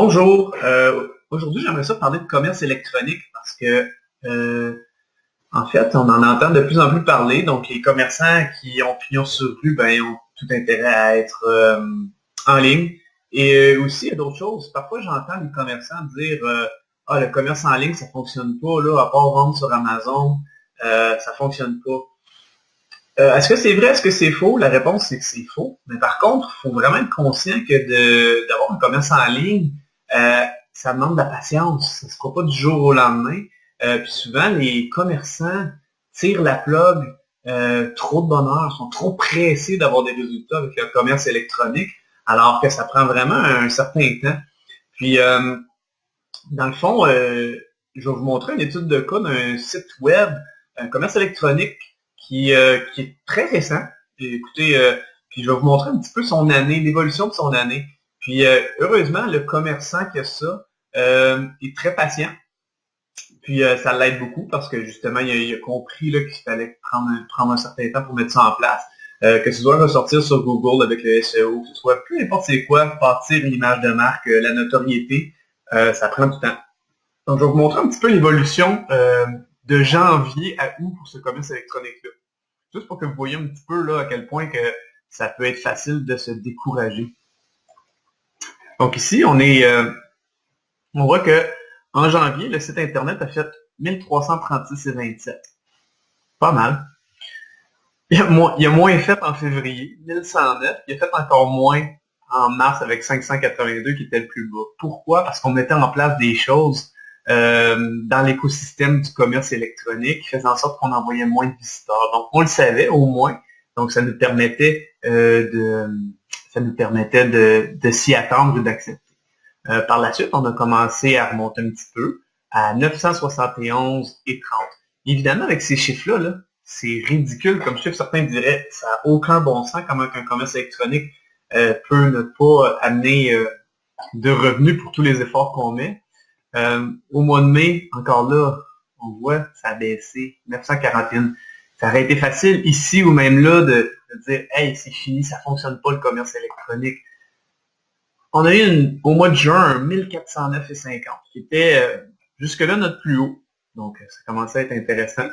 Bonjour. Aujourd'hui, j'aimerais ça parler de commerce électronique parce que, en fait, on en entend de plus en plus parler. Donc, les commerçants qui ont pignon sur rue, ben, ont tout intérêt à être en ligne. Et aussi, il y a d'autres choses. Parfois, j'entends les commerçants dire Ah, le commerce en ligne, ça fonctionne pas, là, à part vendre sur Amazon, ça fonctionne pas. Est-ce que c'est vrai, est-ce que c'est faux? La réponse, c'est que c'est faux. Mais par contre, il faut vraiment être conscient que d'avoir un commerce en ligne, ça demande de la patience. Ça ne se fera pas du jour au lendemain. Puis souvent, les commerçants tirent la plug trop de bonheur, sont trop pressés d'avoir des résultats avec le commerce électronique, alors que ça prend vraiment un certain temps. Puis, dans le fond, je vais vous montrer une étude de cas d'un site web, un commerce électronique qui est très récent. Et écoutez, puis je vais vous montrer un petit peu son année, l'évolution de son année. Puis heureusement, le commerçant qui a ça est très patient. Puis ça l'aide beaucoup parce que justement, il a compris là, qu'il fallait prendre un certain temps pour mettre ça en place. Que ce soit ressortir sur Google avec le SEO, que ce soit peu importe c'est quoi, bâtir une image de marque, la notoriété, ça prend du temps. Donc, je vais vous montrer un petit peu l'évolution de janvier à août pour ce commerce électronique-là. Juste pour que vous voyez un petit peu là, à quel point que ça peut être facile de se décourager. Donc ici, on voit que en janvier, le site Internet a fait 1336,27. Pas mal. Il a moins fait en février, 1109. Il a fait encore moins en mars avec 582 qui était le plus bas. Pourquoi? Parce qu'on mettait en place des choses dans l'écosystème du commerce électronique qui faisait en sorte qu'on envoyait moins de visiteurs. Donc, on le savait au moins. Donc, ça nous permettait de s'y attendre et d'accepter. Par la suite, on a commencé à remonter un petit peu à 971 et 30. Évidemment, avec ces chiffres-là, là, c'est ridicule comme chiffre. Certains diraient ça n'a aucun bon sens comment un commerce électronique peut ne pas amener de revenus pour tous les efforts qu'on met. Au mois de mai, encore là, on voit, ça a baissé, 941. Ça aurait été facile ici ou même là de dire « Hey, c'est fini, ça fonctionne pas le commerce électronique ». On a eu au mois de juin un 1409,50 qui était jusque-là notre plus haut. Donc, ça commençait à être intéressant.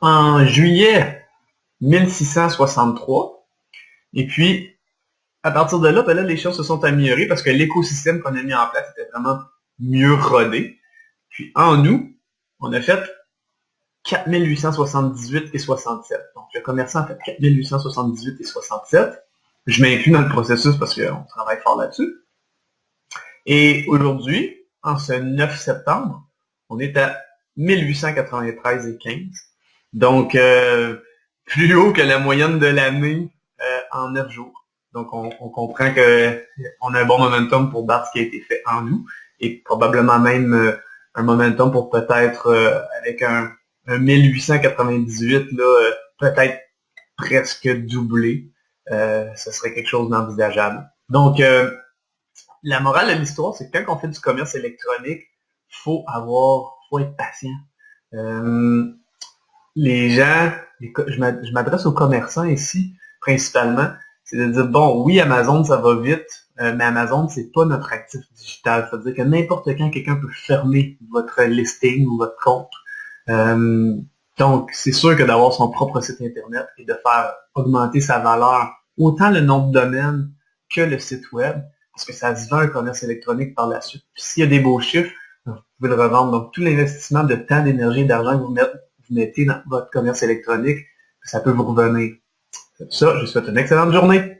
En juillet, 1663. Et puis, à partir de là, ben là, les choses se sont améliorées parce que l'écosystème qu'on a mis en place était vraiment mieux rodé. Puis en août, on a fait 4878 et 67. Donc le commerçant a fait 4878 et 67. Je m'inclus dans le processus parce qu'on travaille fort là-dessus. Et aujourd'hui, en ce 9 septembre, on est à 1893 et 15. Donc plus haut que la moyenne de l'année en 9 jours. Donc, on comprend qu'on a un bon momentum pour battre ce qui a été fait en nous et probablement même un momentum pour peut-être, avec un 1898, là, peut-être presque doublé. Ce serait quelque chose d'envisageable. Donc, la morale de l'histoire, c'est que quand on fait du commerce électronique, faut être patient. Les gens, je m'adresse aux commerçants ici, principalement, c'est de dire, bon, oui, Amazon, ça va vite, mais Amazon, c'est pas notre actif digital. C'est-à-dire que n'importe quand, quelqu'un peut fermer votre listing ou votre compte. Donc, c'est sûr que d'avoir son propre site Internet et de faire augmenter sa valeur, autant le nom de domaine que le site web, parce que ça se vend un commerce électronique par la suite. Puis s'il y a des beaux chiffres, vous pouvez le revendre. Donc, tout l'investissement de temps, d'énergie, d'argent que vous mettez dans votre commerce électronique, ça peut vous revenir. C'est ça, je vous souhaite une excellente journée.